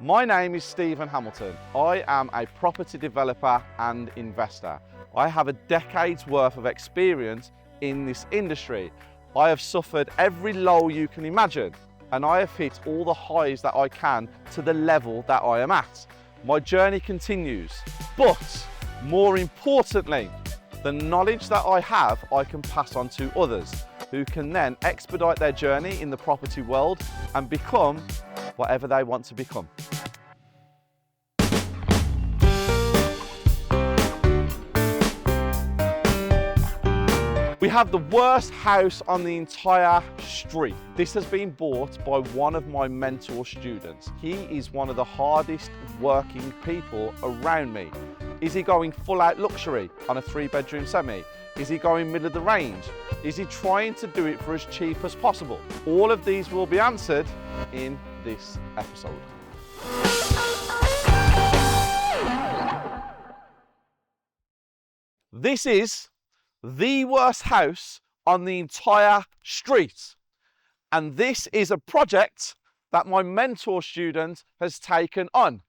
My name is Stephen Hamilton. I am a property developer and investor. I have a decade's worth of experience in this industry. I have suffered every low you can imagine, and I have hit all the highs that I can to the level that I am at. My journey continues, but more importantly, the knowledge that I have, I can pass on to others who can then expedite their journey in the property world and become whatever they want to become. We have the worst house on the entire street. This has been bought by one of my mentor students. He is one of the hardest working people around me. Is he going full out luxury on a 3-bedroom semi? Is he going middle of the range? Is he trying to do it for as cheap as possible? All of these will be answered in this episode. This is the worst house on the entire street. And this is a project that my mentor student has taken on.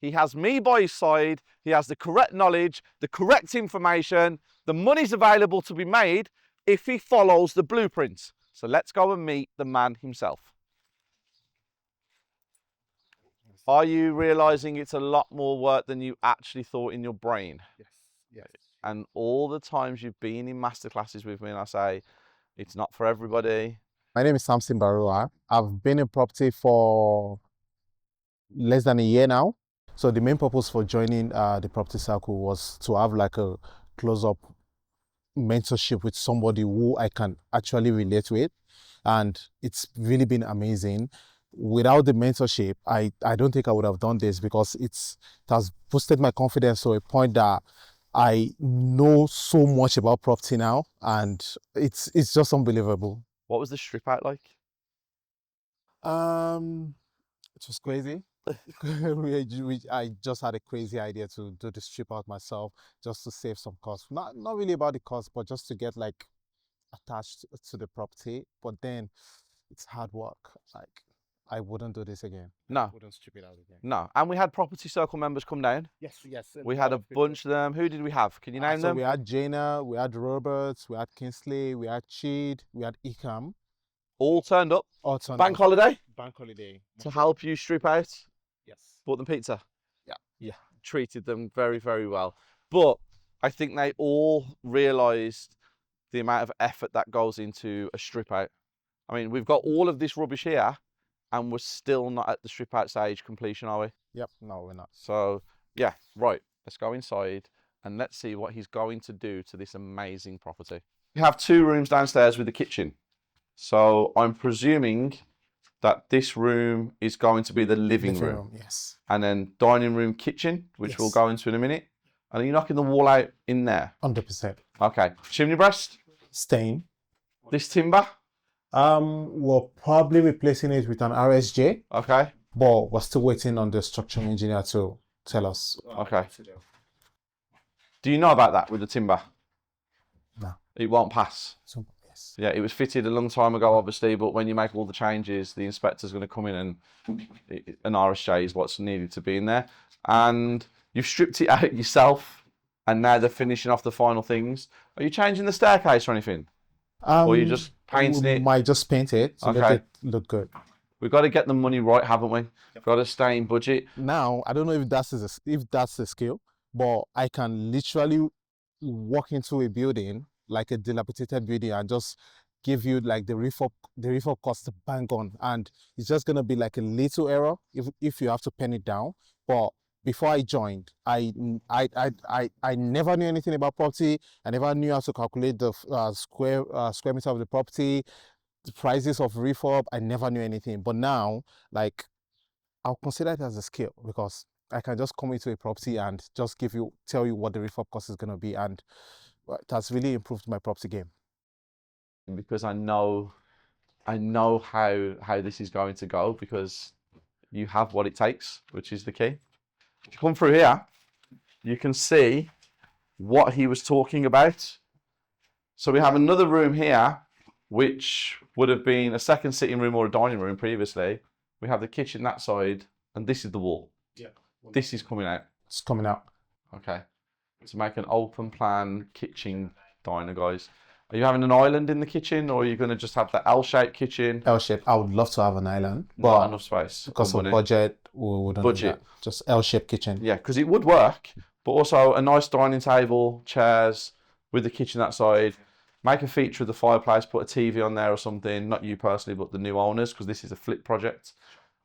He has me by his side, he has the correct knowledge, the correct information, the money's available to be made if he follows the blueprint. So let's go and meet the man himself. Are you realizing it's a lot more work than you actually thought in your brain? Yes. And all the times you've been in masterclasses with me and I say, it's not for everybody. My name is Samson Barua. I've been in property for less than a year now. So the main purpose for joining the property circle was to have like a close-up mentorship with somebody who I can actually relate with. And it's really been amazing. Without the mentorship, I don't think I would have done this because it has boosted my confidence to a point that I know so much about property now, and it's just unbelievable. What was the strip out like? It was crazy. I just had a crazy idea to do the strip out myself just to save some cost. Not really about the cost, but just to get like attached to the property. But then it's hard work. Like I wouldn't do this again. No. I wouldn't strip it out again. No. And we had property circle members come down. Yes. We had a bunch of them. Who did we have? Can you name them? We had Jaina, we had Roberts, we had Kingsley, we had Chid, we had Ikam. All turned up. All turned Bank up. holiday Bank holiday. to help you strip out. Yes. Bought them pizza. Yeah. Treated them very, very well. But I think they all realised the amount of effort that goes into a strip out. I mean, we've got all of this rubbish here and we're still not at the strip out stage completion, are we? Yep. No, we're not. So yeah, right. Let's go inside and let's see what he's going to do to this amazing property. We have 2 rooms downstairs with the kitchen. So I'm presuming that this room is going to be the living room. Yes. And then dining room, kitchen, which we'll Yes. go into in a minute. And are you knocking the wall out in there? 100%. Okay. Chimney breast, Stain. this timber. We're probably replacing it with an RSJ, Okay. but we're still waiting on the structural engineer to tell us. Okay. Do you know about that with the timber? No. It won't pass. So, yes. Yeah, it was fitted a long time ago, obviously, but when you make all the changes, the inspector's going to come in and an RSJ is what's needed to be in there. And you've stripped it out yourself, and now they're finishing off the final things. Are you changing the staircase or anything? Or you just painting we it? might just paint it to Okay. make it look good. We've got to get the money right, haven't we? We've got to stay in budget. Now, I don't know if that's the skill, but I can literally walk into a building, like a dilapidated building, and just give you like the refurb cost to bang on, and it's just gonna be like a little error if you have to pen it down. But before I joined, I never knew anything about property. I never knew how to calculate the square meter of the property, the prices of refurb. I never knew anything. But now, like, I'll consider it as a skill because I can just come into a property and just tell you what the refurb cost is going to be, and it has really improved my property game. Because I know how this is going to go, because you have what it takes, which is the key. If you come through here, you can see what he was talking about. So we have another room here, which would have been a second sitting room or a dining room previously. We have the kitchen that side, and this is the wall. Yeah. This is coming out. It's coming out. Okay. To make an open plan kitchen diner, guys. Are you having an island in the kitchen, or are you going to just have the L-shaped kitchen? L-shape. I would love to have an island, Not but enough space. because or of money. budget, we wouldn't do Budget. that. Just L-shaped kitchen. Yeah, because it would work, but also a nice dining table, chairs with the kitchen that side. Make a feature of the fireplace, put a TV on there or something. Not you personally, but the new owners, because this is a flip project.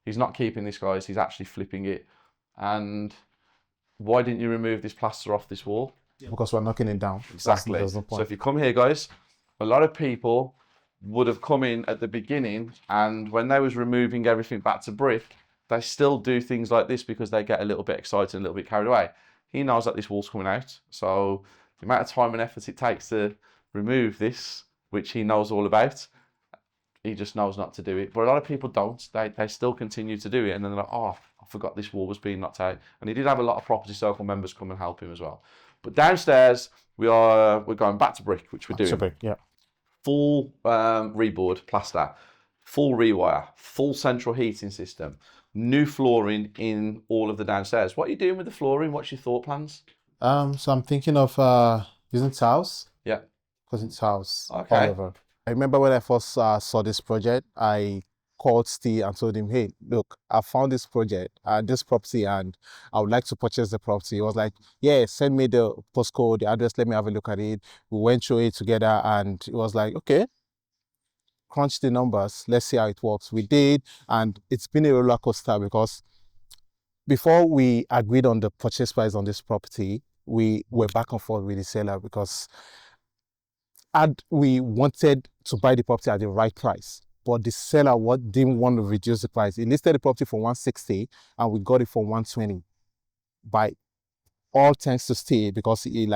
He's not keeping this, guys. He's actually flipping it. And why didn't you remove this plaster off this wall? Because we're knocking it down. Exactly. There's no So point. if you come here, guys, a lot of people would have come in at the beginning, and when they was removing everything back to brick, they still do things like this because they get a little bit excited, a little bit carried away. He knows that this wall's coming out, so the amount of time and effort it takes to remove this, which he knows all about, he just knows not to do it. But a lot of people don't. They still continue to do it, and then they're like, oh, I forgot this wall was being knocked out. And he did have a lot of property circle members come and help him as well. But downstairs, we're going back to brick, which we're doing. Yeah. Full reboard, plaster, full rewire, full central heating system, new flooring in all of the downstairs. What are you doing with the flooring? What's your thought plans? So I'm thinking of using tiles. Yeah. Using tiles. Okay. All over. I remember when I first saw this project, I called Steve and told him, hey, look, I found this project, this property, and I would like to purchase the property. He was like, yeah, send me the postcode, the address, let me have a look at it. We went through it together, and it was like, okay, crunch the numbers, let's see how it works. We did, and it's been a roller coaster because before we agreed on the purchase price on this property, we were back and forth with the seller because we wanted to buy the property at the right price, but the seller didn't want to reduce the price. He listed the property for 160 and we got it for 120. By all thanks to Steve, because he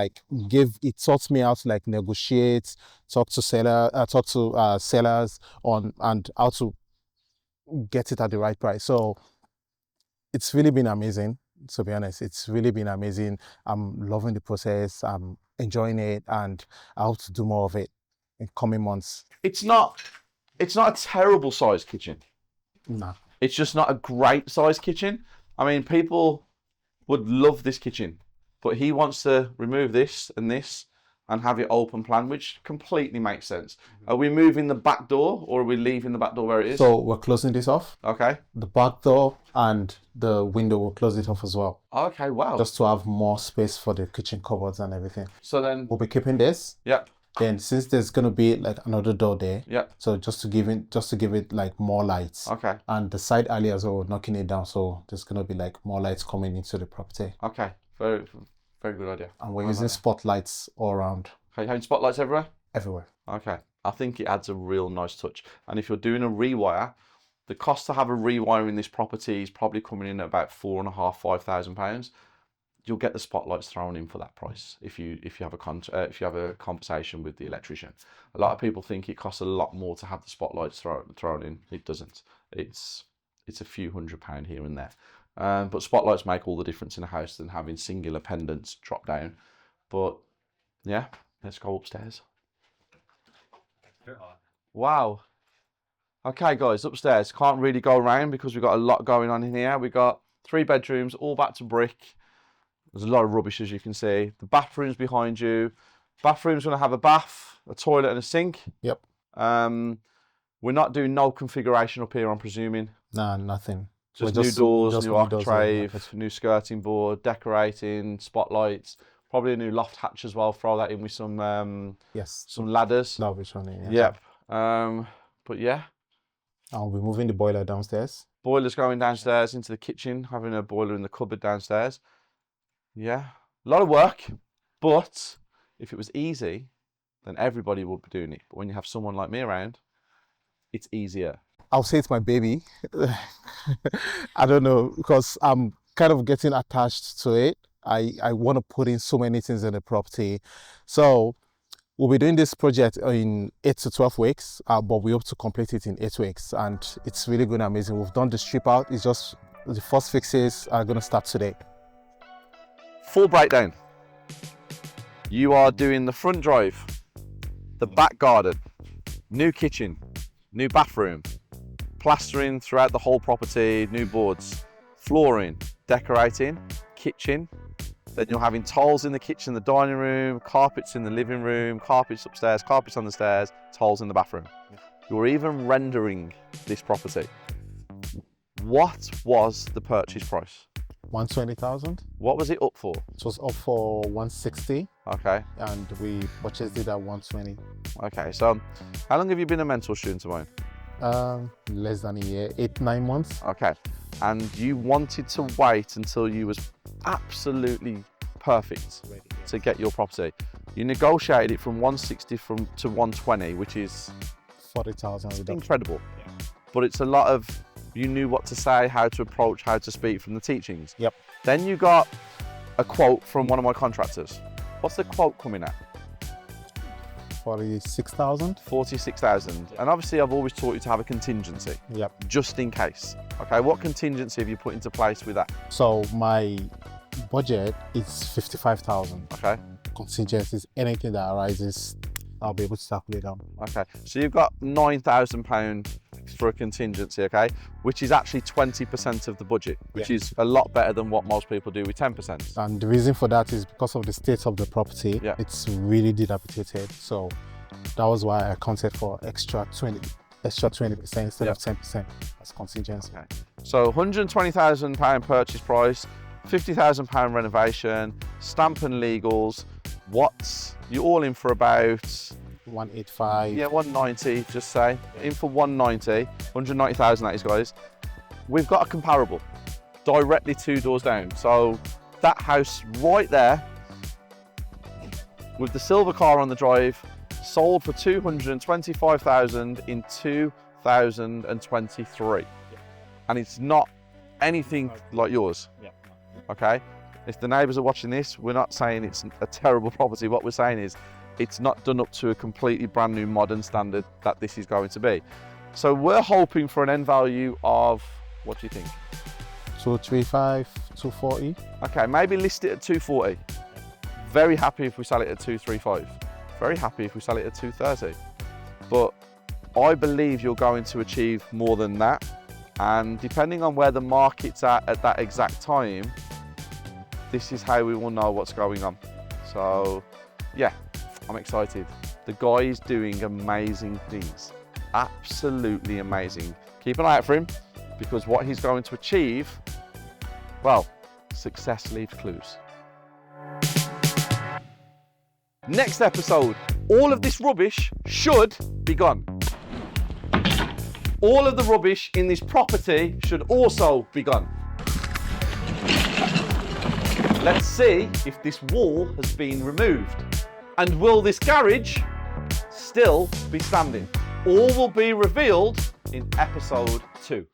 taught me how to like negotiate, talk to sellers on and how to get it at the right price. So it's really been amazing, to be honest. It's really been amazing. I'm loving the process. I'm enjoying it, and I hope to do more of it in coming months. It's not a terrible sized kitchen. Nah. It's just not a great sized kitchen. I mean, people would love this kitchen, but he wants to remove this and have it open plan, which completely makes sense. Are we moving the back door, or are we leaving the back door where it is? So we're closing this off. Okay. The back door and the window, will close it off as well. Okay, wow. Just to have more space for the kitchen cupboards and everything. So then, We'll be keeping this. yep, Then since there's gonna be like another door there, yep, so just to give it like more lights. okay, And the side alley as well, we're knocking it down, so there's gonna be like more lights coming into the property. okay. Very, very good idea. And we're using spotlights all around, Okay, having spotlights everywhere? everywhere. Okay. I think it adds a real nice touch. And if you're doing a rewire, the cost to have a rewire in this property is probably coming in at about £4,500–5,000. You'll get the spotlights thrown in for that price if you have a conversation with the electrician. A lot of people think it costs a lot more to have the spotlights thrown in. It doesn't. It's a few £100 here and there. But spotlights make all the difference in a house than having singular pendants drop down. But yeah, let's go upstairs. Wow. Okay, guys, upstairs. Can't really go around because we've got a lot going on in here. We've got 3 bedrooms, all back to brick. There's a lot of rubbish, as you can see. The bathroom's behind you. Bathroom's going to have a bath, a toilet, and a sink. Yep. We're not doing no configuration up here, I'm presuming. Nah, nothing. Just We're new doors, new windows, architrave, new skirting board, decorating, spotlights. Probably a new loft hatch as well. Throw that in with some Yes. some ladders. That'll be running. Yeah. Yep. But yeah, I'll be moving the boiler downstairs. boiler's going downstairs into the kitchen, having a boiler in the cupboard downstairs. Yeah, a lot of work, but if it was easy, then everybody would be doing it. But when you have someone like me around, it's easier. I'll say it's my baby. I don't know, because I'm kind of getting attached to it. I want to put in so many things in the property. So we'll be doing this project in 8 to 12 weeks, but we hope to complete it in 8 weeks. And it's really good and amazing. We've done the strip out. It's just the first fixes are going to start today. Full breakdown. You are doing the front drive, the back garden, new kitchen, new bathroom, plastering throughout the whole property, new boards, flooring, decorating, kitchen. Then you're having tiles in the kitchen, the dining room, carpets in the living room, carpets upstairs, carpets on the stairs, tiles in the bathroom. You're even rendering this property. What was the purchase price? 120,000. What was it up for? It was up for 160, Okay, and we purchased it at 120. okay. So how long have you been a mentor student of mine? Less than a year, 8-9 months. Okay, and you wanted to wait until you was absolutely perfect to get your property. You negotiated it from 160 to 120, which is 40,000 reduction. incredible. But it's a lot of, you knew what to say, how to approach, how to speak from the teachings. Yep. Then you got a quote from one of my contractors. What's the quote coming at? 46,000. 46,000. And obviously I've always taught you to have a contingency, Yep. just in case. Okay, what contingency have you put into place with that? So my budget is 55,000. Okay, Contingencies, anything that arises, I'll be able to tackle it down. okay. So you've got £9,000 for a contingency, okay? Which is actually 20% of the budget, which is a lot better than what most people do with 10%. And the reason for that is because of the state of the property. Yeah. It's really dilapidated. So that was why I accounted for extra 20% instead of 10% as contingency. Okay. So £120,000 purchase price, £50,000 renovation, stamp and legals. You're all in for about 185. Yeah, 190, just say. In for 190, 190,000 that is, guys. We've got a comparable directly 2 doors down. So that house right there with the silver car on the drive sold for 225,000 in 2023. And it's not anything like yours. Okay? If the neighbours are watching this, we're not saying it's a terrible property. What we're saying is it's not done up to a completely brand new modern standard that this is going to be. So we're hoping for an end value of, what do you think? 235, 240. Okay, maybe list it at 240. Very happy if we sell it at 235. Very happy if we sell it at 230. But I believe you're going to achieve more than that. And depending on where the market's at that exact time, this is how we will know what's going on. So yeah, I'm excited. The guy is doing amazing things. Absolutely amazing. Keep an eye out for him, because what he's going to achieve, well, success leaves clues. Next episode, all of this rubbish should be gone. All of the rubbish in this property should also be gone. Let's see if this wall has been removed. And will this garage still be standing? All will be revealed in episode 2.